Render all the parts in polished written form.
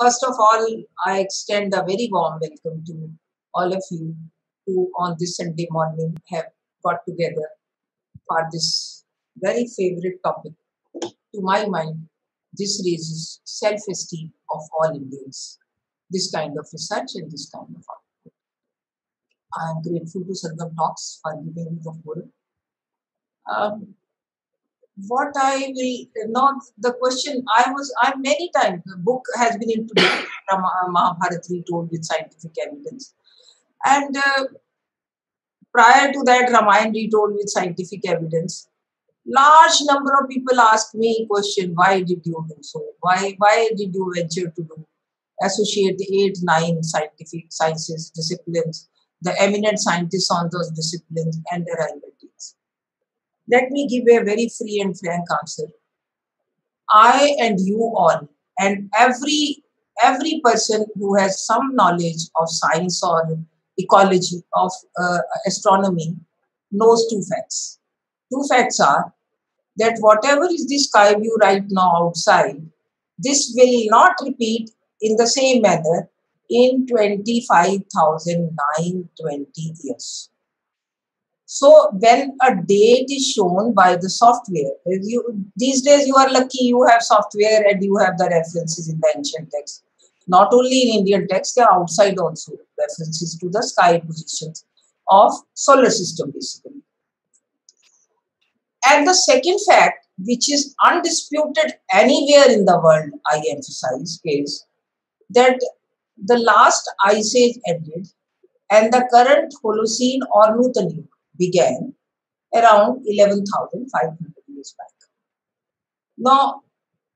First of all, I extend a very warm welcome to all of you who on this Sunday morning have got together for this very favorite topic. To my mind, this raises self-esteem of all Indians. This kind of research and this kind of art. I am grateful to Sargam Talks for giving me the forum. Um, what I will not the question I many times the book has been introduced from Mahabharata retold with scientific evidence, and prior to that Ramayana retold with scientific evidence. Large number of people ask me question, why did you do so? Why did you venture to do associate the 8, 9 scientific sciences disciplines, the eminent scientists on those disciplines and their identities? Let me give a very free and frank answer. I and you all and every person who has some knowledge of science or ecology of astronomy knows two facts. Two facts are that whatever is the sky view right now outside, this will not repeat in the same manner in 25,920 years. So when a date is shown by the software, these days you are lucky you have software and you have the references in the ancient text. Not only in Indian text, they are outside also references to the sky positions of solar system basically. And the second fact, which is undisputed anywhere in the world, I emphasize, is that the last ice age ended and the current Holocene or Nutan Yuga began around 11,500 years back. Now,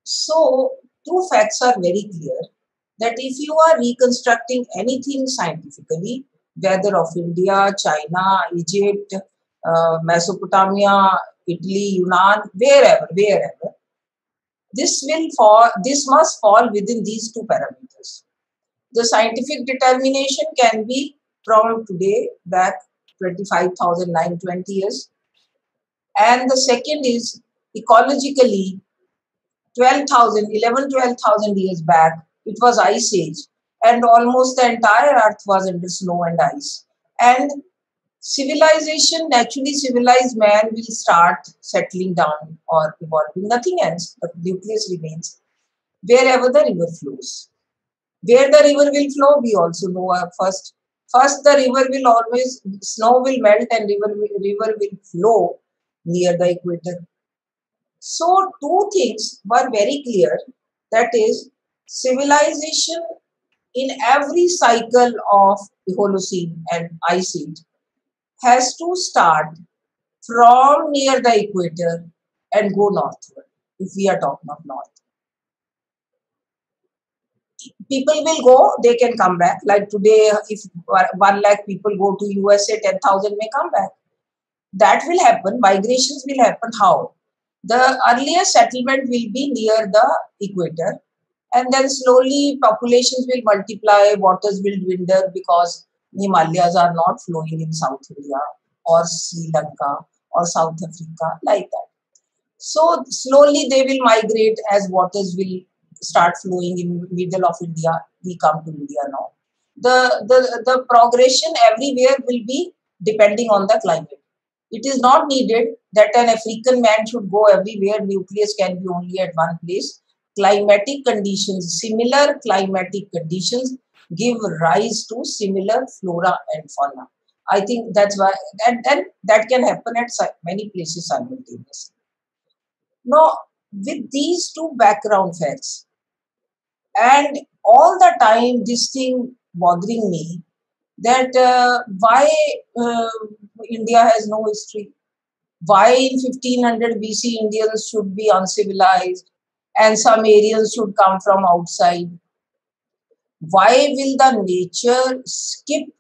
so two facts are very clear that if you are reconstructing anything scientifically, whether of India, China, Egypt, Mesopotamia, Italy, Yunnan, wherever, this must fall within these two parameters. The scientific determination can be from today back 25,920 years. And the second is ecologically 12,000 years back, it was ice age and almost the entire earth was under snow and ice. And civilization, naturally civilized man will start settling down or evolving, nothing else, the nucleus remains wherever the river flows. Where the river will flow, we also know first. First, the river will always, snow will melt and river will flow near the equator. So, two things were very clear. That is, civilization in every cycle of the Holocene and Ice Age has to start from near the equator and go northward, if we are talking of north. People will go, they can come back. Like today, if 1 lakh people go to USA, 10,000 may come back. That will happen. Migrations will happen. How? The earlier settlement will be near the equator, and then slowly populations will multiply, waters will dwindle because Himalayas are not flowing in South India or Sri Lanka or South Africa, like that. So slowly they will migrate as waters will start flowing in middle of India. We come to India now. The progression everywhere will be depending on the climate. It is not needed that an African man should go everywhere. Nucleus can be only at one place. Climatic conditions, similar climatic conditions give rise to similar flora and fauna. I think that's why, and then that can happen at many places simultaneously. Now, with these two background facts, and all the time this thing bothering me that why India has no history, why in 1500 BC Indians should be uncivilized and some Aryans should come from outside. Why will the nature skip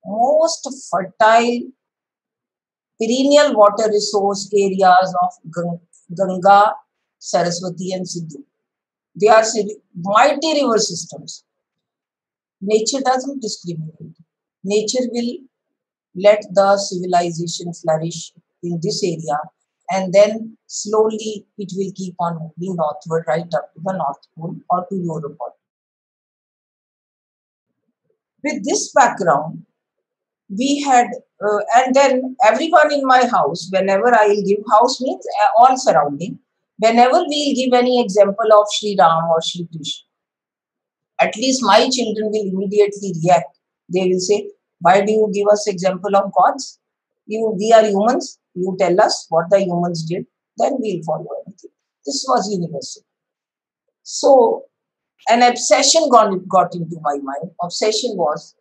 most fertile perennial water resource areas of Ganga, Saraswati and Sindhu? They are mighty river systems. Nature doesn't discriminate. Nature will let the civilization flourish in this area and then slowly it will keep on moving northward right up to the North Pole or to Europe. With this background, we had, and then everyone in my house, whenever I will give, house means all surrounding, whenever we will give any example of Sri Ram or Sri Krishna, at least my children will immediately react. They will say, why do you give us example of gods? We are humans. You tell us what the humans did, then we'll follow anything. This was universal. So an obsession got into my mind. Obsession was,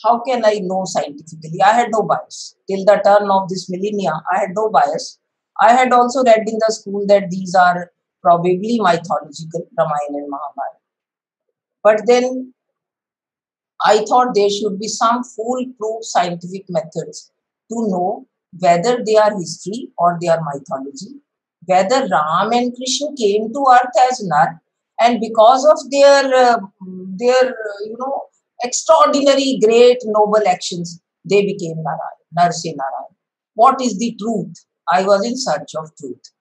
how can I know scientifically? I had no bias. Till the turn of this millennia, I had no bias. I had also read in the school that these are probably mythological, Ramayana and Mahabharata. But then I thought there should be some foolproof scientific methods to know whether they are history or they are mythology, whether Ram and Krishna came to earth as Nar, and because of their extraordinary, great, noble actions, they became Narayan, Narse Narayan. What is the truth? I was in search of truth.